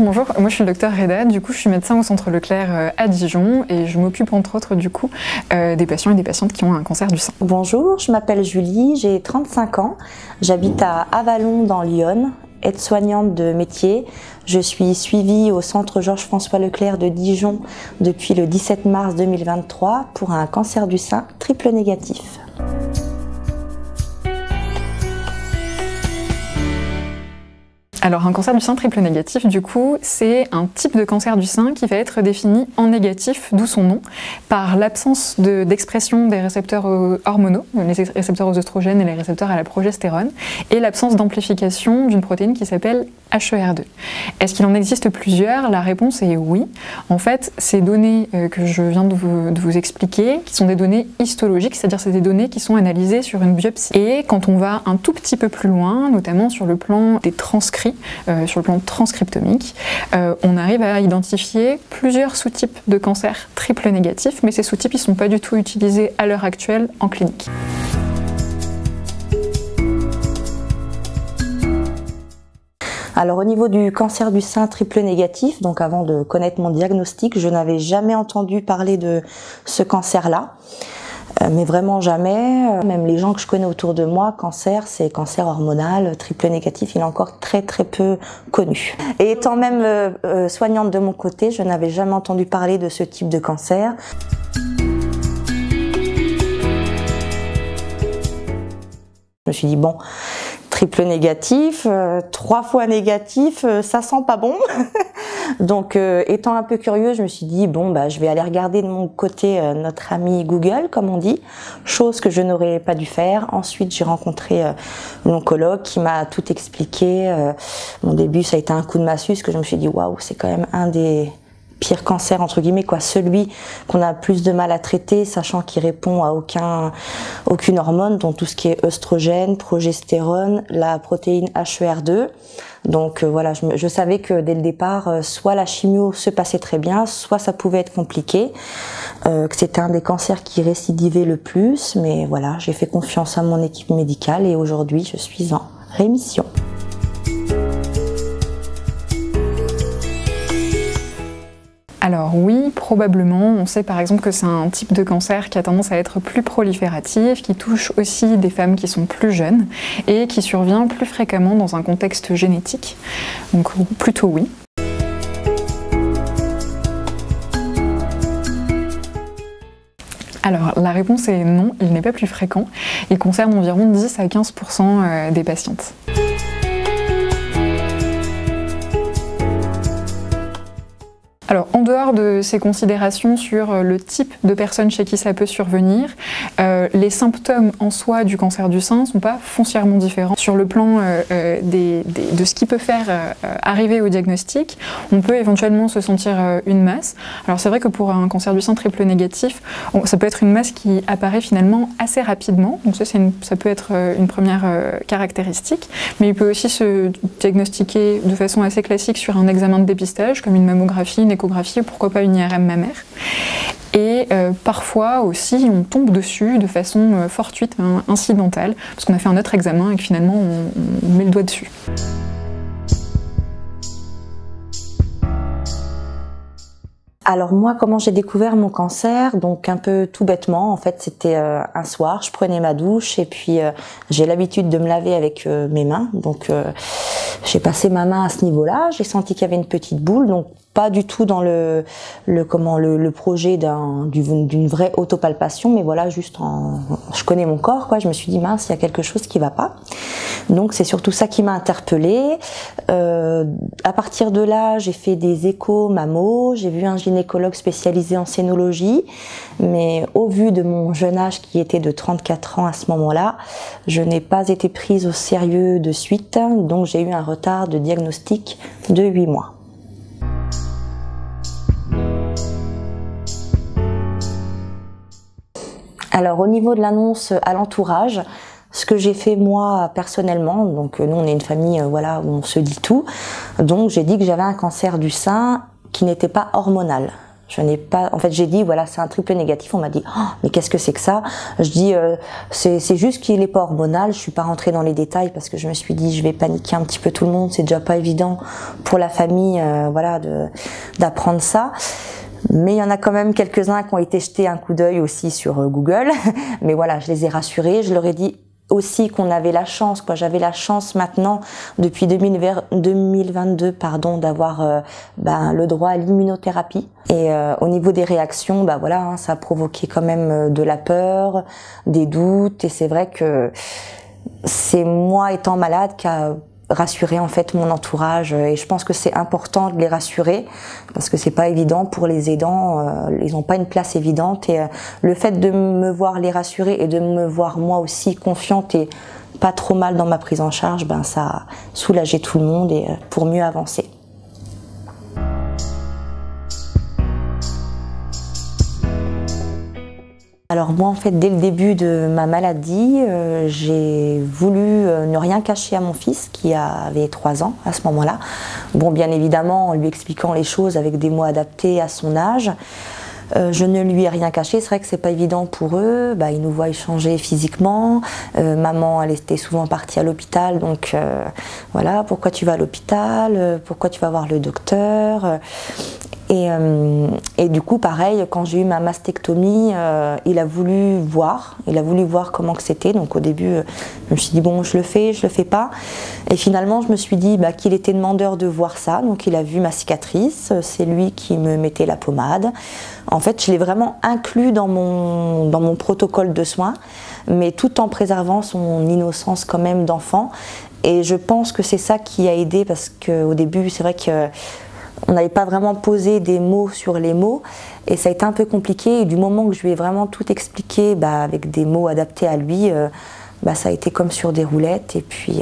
bonjour. Moi je suis le docteur Reda, du coup je suis médecin au centre Leclerc à Dijon et je m'occupe entre autres du coup des patients et des patientes qui ont un cancer du sein. Bonjour, je m'appelle Julie, j'ai 35 ans, j'habite à Avallon dans l'Yonne, aide-soignante de métier. Je suis suivie au centre Georges-François Leclerc de Dijon depuis le 17 mars 2023 pour un cancer du sein triple négatif. Alors un cancer du sein triple négatif, du coup, c'est un type de cancer du sein qui va être défini en négatif, d'où son nom, par l'absence d'expression des récepteurs hormonaux, les récepteurs aux oestrogènes et les récepteurs à la progestérone, et l'absence d'amplification d'une protéine qui s'appelle HER2. Est-ce qu'il en existe plusieurs? La réponse est oui. En fait, ces données que je viens de vous expliquer, qui sont des données histologiques, c'est-à-dire c'est des données qui sont analysées sur une biopsie. Et quand on va un tout petit peu plus loin, notamment sur le plan des transcrits, sur le plan transcriptomique, on arrive à identifier plusieurs sous-types de cancer triple négatif, mais ces sous-types ne sont pas du tout utilisés à l'heure actuelle en clinique. Alors au niveau du cancer du sein triple négatif, donc avant de connaître mon diagnostic, je n'avais jamais entendu parler de ce cancer-là. Mais vraiment jamais, même les gens que je connais autour de moi, cancer, c'est cancer hormonal, triple négatif, il est encore très peu connu. Et étant même soignante de mon côté, je n'avais jamais entendu parler de ce type de cancer. Je me suis dit bon, triple négatif, 3 fois négatif, ça sent pas bon. Donc étant un peu curieux, je me suis dit bon bah je vais aller regarder de mon côté notre ami Google comme on dit, chose que je n'aurais pas dû faire. Ensuite j'ai rencontré une oncologue qui m'a tout expliqué. Mon début ça a été un coup de massue parce que je me suis dit waouh, c'est quand même un des pire cancer entre guillemets quoi, celui qu'on a plus de mal à traiter, sachant qu'il répond à aucune hormone, donc tout ce qui est œstrogène, progestérone, la protéine HER2. Donc voilà, je savais que dès le départ, soit la chimio se passait très bien, soit ça pouvait être compliqué, que c'était un des cancers qui récidivait le plus, mais voilà, j'ai fait confiance à mon équipe médicale et aujourd'hui je suis en rémission. Alors oui, probablement. On sait par exemple que c'est un type de cancer qui a tendance à être plus prolifératif, qui touche aussi des femmes qui sont plus jeunes et qui survient plus fréquemment dans un contexte génétique. Donc plutôt oui. Alors la réponse est non, il n'est pas plus fréquent. Il concerne environ 10 à 15% des patientes. Alors, en dehors de ces considérations sur le type de personnes chez qui ça peut survenir, les symptômes en soi du cancer du sein ne sont pas foncièrement différents. Sur le plan de ce qui peut faire arriver au diagnostic, on peut éventuellement se sentir une masse. Alors c'est vrai que pour un cancer du sein triple négatif, ça peut être une masse qui apparaît finalement assez rapidement, donc ça peut être une première caractéristique, mais il peut aussi se diagnostiquer de façon assez classique sur un examen de dépistage, comme une mammographie, une échographie ou pourquoi pas une IRM mammaire. Et parfois aussi on tombe dessus de façon fortuite, incidentale, parce qu'on a fait un autre examen et que finalement on met le doigt dessus. Alors moi, comment j'ai découvert mon cancer? Donc un peu tout bêtement, en fait c'était un soir, je prenais ma douche et puis j'ai l'habitude de me laver avec mes mains, donc j'ai passé ma main à ce niveau-là, j'ai senti qu'il y avait une petite boule, donc pas du tout dans le projet d'une vraie autopalpation, mais voilà, juste je connais mon corps quoi, je me suis dit mince, il y a quelque chose qui va pas. Donc c'est surtout ça qui m'a interpellée. À partir de là, j'ai fait des échos mammo, j'ai vu un gynécologue spécialisé en scénologie, mais au vu de mon jeune âge qui était de 34 ans à ce moment-là, je n'ai pas été prise au sérieux de suite, donc j'ai eu un retard de diagnostic de 8 mois. Alors au niveau de l'annonce à l'entourage, ce que j'ai fait moi personnellement, donc nous on est une famille voilà où on se dit tout, donc j'ai dit que j'avais un cancer du sein qui n'était pas hormonal. Je n'ai pas, en fait, j'ai dit voilà, c'est un triple négatif. On m'a dit oh, mais qu'est-ce que c'est que ça? Je dis c'est juste qu'il est pas hormonal. Je suis pas rentrée dans les détails parce que je me suis dit je vais paniquer un petit peu tout le monde. C'est déjà pas évident pour la famille, voilà, d'apprendre ça. Mais il y en a quand même quelques-uns qui ont été jetés un coup d'œil aussi sur Google. Mais voilà, je les ai rassurés. Je leur ai dit aussi qu'on avait la chance, quoi. J'avais la chance maintenant, depuis 2022, pardon, d'avoir le droit à l'immunothérapie. Et au niveau des réactions, voilà, hein, ça a provoqué quand même de la peur, des doutes. Et c'est vrai que c'est moi étant malade qui a rassurer en fait mon entourage, et je pense que c'est important de les rassurer parce que c'est pas évident pour les aidants, ils n'ont pas une place évidente, et le fait de me voir les rassurer et de me voir moi aussi confiante et pas trop mal dans ma prise en charge, ça a soulagé tout le monde et pour mieux avancer. Alors moi en fait dès le début de ma maladie, j'ai voulu ne rien cacher à mon fils qui avait 3 ans à ce moment-là. Bon, bien évidemment en lui expliquant les choses avec des mots adaptés à son âge. Je ne lui ai rien caché, c'est vrai que c'est pas évident pour eux, ils nous voient échanger physiquement, maman elle était souvent partie à l'hôpital, donc voilà, pourquoi tu vas à l'hôpital, pourquoi tu vas voir le docteur. Et du coup, pareil, quand j'ai eu ma mastectomie, il a voulu voir comment que c'était. Donc au début, je me suis dit bon, je le fais pas. Et finalement, je me suis dit qu'il était demandeur de voir ça. Donc il a vu ma cicatrice, c'est lui qui me mettait la pommade. En fait, je l'ai vraiment inclus dans mon protocole de soins, mais tout en préservant son innocence quand même d'enfant. Et je pense que c'est ça qui a aidé, parce qu'au début, c'est vrai que on n'avait pas vraiment posé des mots sur les mots et ça a été un peu compliqué, et du moment que je lui ai vraiment tout expliqué avec des mots adaptés à lui, ça a été comme sur des roulettes, et puis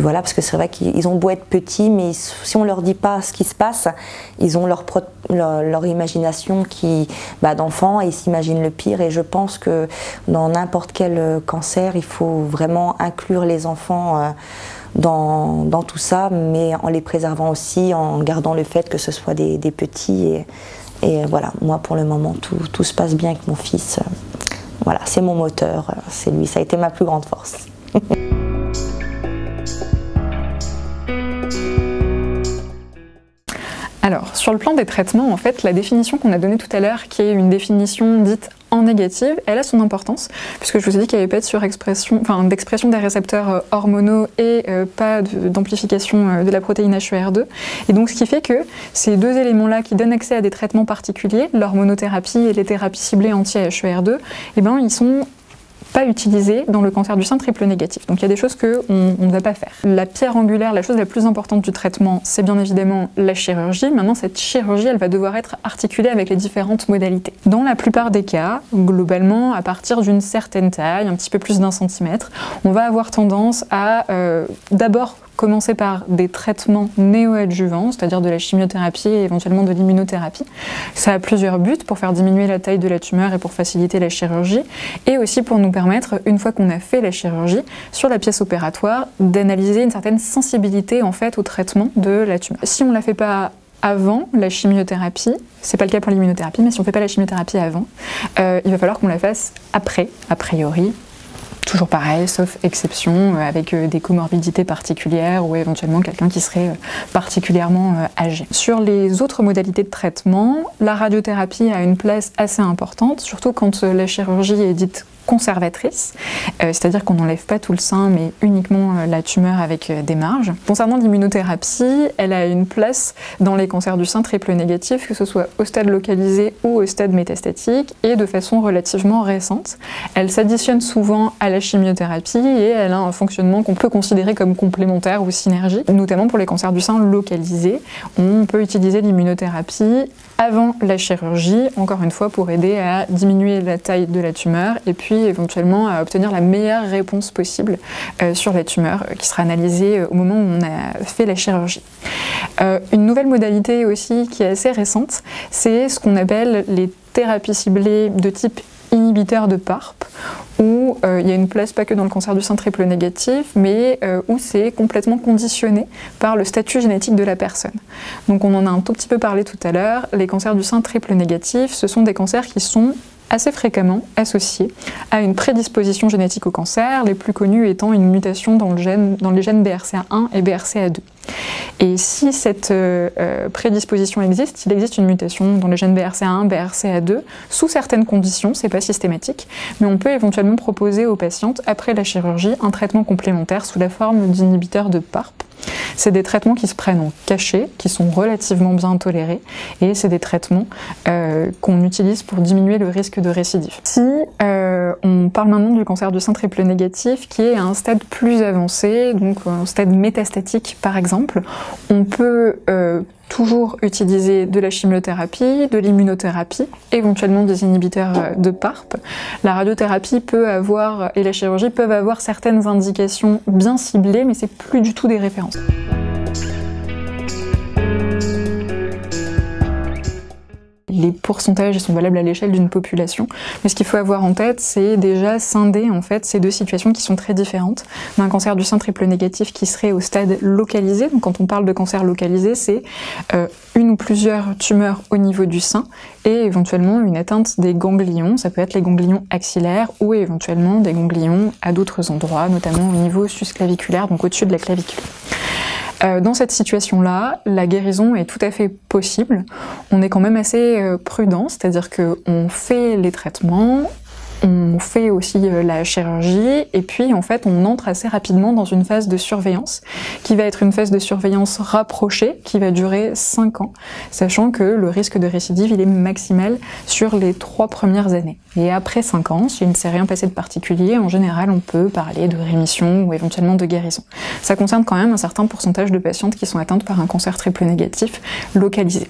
voilà, parce que c'est vrai qu'ils ont beau être petits, mais si on leur dit pas ce qui se passe, ils ont leur imagination d'enfant, et ils s'imaginent le pire, et je pense que dans n'importe quel cancer, il faut vraiment inclure les enfants dans tout ça, mais en les préservant aussi, en gardant le fait que ce soit des petits, et voilà, moi pour le moment tout se passe bien avec mon fils, voilà, c'est mon moteur, c'est lui, ça a été ma plus grande force. Alors, sur le plan des traitements, en fait, la définition qu'on a donnée tout à l'heure, qui est une définition dite en négative, elle a son importance, puisque je vous ai dit qu'il n'y avait pas d'expression des récepteurs hormonaux et pas d'amplification de la protéine HER2. Et donc, ce qui fait que ces deux éléments-là qui donnent accès à des traitements particuliers, l'hormonothérapie et les thérapies ciblées anti-HER2, ils sont pas utilisés dans le cancer du sein triple négatif. Donc il y a des choses qu'on ne va pas faire. La pierre angulaire, la chose la plus importante du traitement, c'est bien évidemment la chirurgie. Maintenant, cette chirurgie, elle va devoir être articulée avec les différentes modalités. Dans la plupart des cas, globalement, à partir d'une certaine taille, un petit peu plus d'1 centimètre, on va avoir tendance à d'abord commencer par des traitements néoadjuvants, c'est-à-dire de la chimiothérapie et éventuellement de l'immunothérapie. Ça a plusieurs buts, pour faire diminuer la taille de la tumeur et pour faciliter la chirurgie, et aussi pour nous permettre, une fois qu'on a fait la chirurgie, sur la pièce opératoire, d'analyser une certaine sensibilité en fait au traitement de la tumeur. Si on ne la fait pas avant la chimiothérapie, c'est pas le cas pour l'immunothérapie, mais si on ne fait pas la chimiothérapie avant, il va falloir qu'on la fasse après, a priori. Toujours pareil, sauf exception, avec des comorbidités particulières ou éventuellement quelqu'un qui serait particulièrement âgé. Sur les autres modalités de traitement, la radiothérapie a une place assez importante, surtout quand la chirurgie est dite conservatrice, c'est-à-dire qu'on n'enlève pas tout le sein mais uniquement la tumeur avec des marges. Concernant l'immunothérapie, elle a une place dans les cancers du sein triple négatif, que ce soit au stade localisé ou au stade métastatique, et de façon relativement récente. Elle s'additionne souvent à la chimiothérapie et elle a un fonctionnement qu'on peut considérer comme complémentaire ou synergique, notamment pour les cancers du sein localisés. On peut utiliser l'immunothérapie avant la chirurgie, encore une fois pour aider à diminuer la taille de la tumeur et puis éventuellement à obtenir la meilleure réponse possible sur la tumeur qui sera analysée au moment où on a fait la chirurgie. Une nouvelle modalité aussi qui est assez récente, c'est ce qu'on appelle les thérapies ciblées de type inhibiteur de PARP, où où il y a une place pas que dans le cancer du sein triple négatif, mais où c'est complètement conditionné par le statut génétique de la personne. Donc on en a un tout petit peu parlé tout à l'heure, les cancers du sein triple négatif, ce sont des cancers qui sont assez fréquemment associés à une prédisposition génétique au cancer, les plus connus étant une mutation dans les gènes BRCA1 et BRCA2. Et si cette prédisposition existe, il existe une mutation dans les gènes BRCA1, BRCA2, sous certaines conditions, c'est pas systématique, mais on peut éventuellement proposer aux patientes, après la chirurgie, un traitement complémentaire sous la forme d'inhibiteurs de PARP. C'est des traitements qui se prennent en cachet, qui sont relativement bien tolérés, et c'est des traitements qu'on utilise pour diminuer le risque de récidive. Si on parle maintenant du cancer du sein triple négatif, qui est à un stade plus avancé, donc un stade métastatique par exemple, on peut toujours utiliser de la chimiothérapie, de l'immunothérapie, éventuellement des inhibiteurs de PARP. La radiothérapie peut avoir, et la chirurgie peuvent avoir certaines indications bien ciblées, mais c'est plus du tout des références. Les pourcentages sont valables à l'échelle d'une population, mais ce qu'il faut avoir en tête, c'est déjà scinder en fait ces deux situations qui sont très différentes. D'un cancer du sein triple négatif qui serait au stade localisé, donc quand on parle de cancer localisé, c'est une ou plusieurs tumeurs au niveau du sein et éventuellement une atteinte des ganglions, ça peut être les ganglions axillaires ou éventuellement des ganglions à d'autres endroits, notamment au niveau susclaviculaire, donc au-dessus de la clavicule. Dans cette situation-là, la guérison est tout à fait possible. On est quand même assez prudent, c'est-à-dire qu'on fait les traitements, on fait aussi la chirurgie, et puis en fait on entre assez rapidement dans une phase de surveillance, qui va être une phase de surveillance rapprochée, qui va durer 5 ans, sachant que le risque de récidive il est maximal sur les 3 premières années. Et après 5 ans, s'il ne s'est rien passé de particulier, en général on peut parler de rémission ou éventuellement de guérison. Ça concerne quand même un certain pourcentage de patientes qui sont atteintes par un cancer triple négatif localisé.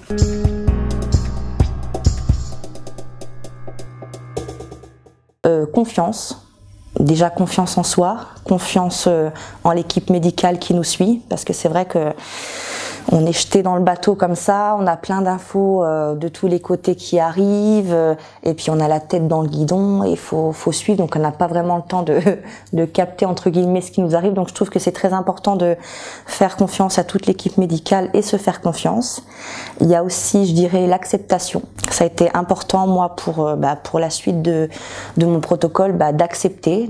Confiance, déjà confiance en soi, confiance en l'équipe médicale qui nous suit, parce que c'est vrai que on est jeté dans le bateau comme ça, on a plein d'infos de tous les côtés qui arrivent, et puis on a la tête dans le guidon, et il faut suivre, donc on n'a pas vraiment le temps de capter entre guillemets ce qui nous arrive, donc je trouve que c'est très important de faire confiance à toute l'équipe médicale et se faire confiance. Il y a aussi, je dirais, l'acceptation. Ça a été important, moi, pour la suite de mon protocole, d'accepter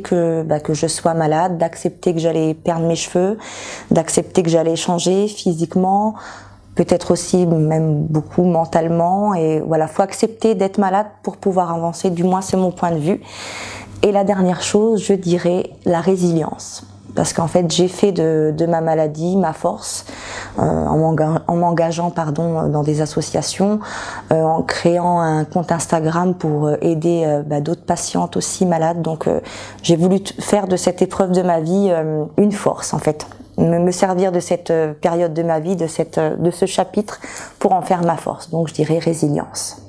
que je sois malade, d'accepter que j'allais perdre mes cheveux, d'accepter que j'allais changer physiquement, peut-être aussi même beaucoup mentalement, et voilà, faut accepter d'être malade pour pouvoir avancer, du moins c'est mon point de vue. Et la dernière chose, je dirais la résilience. Parce qu'en fait, j'ai fait de ma maladie ma force, en m'engageant dans des associations, en créant un compte Instagram pour aider d'autres patientes aussi malades. Donc j'ai voulu faire de cette épreuve de ma vie une force en fait. Me servir de cette période de ma vie, de ce chapitre pour en faire ma force. Donc je dirais résilience.